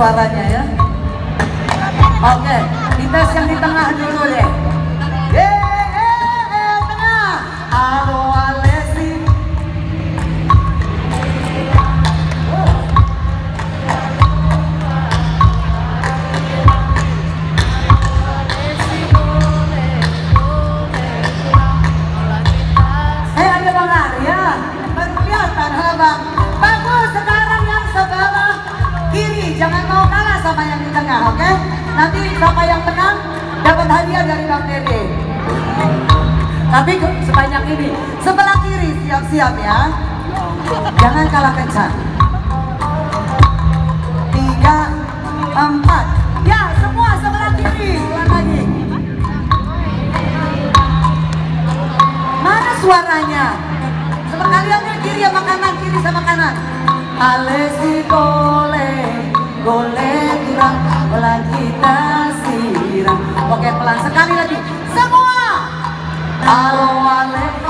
suaranya ya. Oke, dites yang di tengah dulu deh. Tengah. Halo Alessi. Ada Bang Arya. Baru kelihatan, halo Bang. Bagus, sekarang yang sebelah kiri. Jangan mau kalah sama yang di tengah, oke? Nanti siapa yang menang dapat hadiah dari Bang Dede. Tapi sebanyak ini. Sebelah kiri siap-siap ya. Jangan kalah kencang. 3, 4. Ya, semua sebelah kiri. Ulang lagi. Mana suaranya? Sama kalian yang kiri sama kanan, kiri sama kanan. Alessi gole kurang, olah kita siram. Oke, pelan sekali lagi. Semua. Halo Alessi.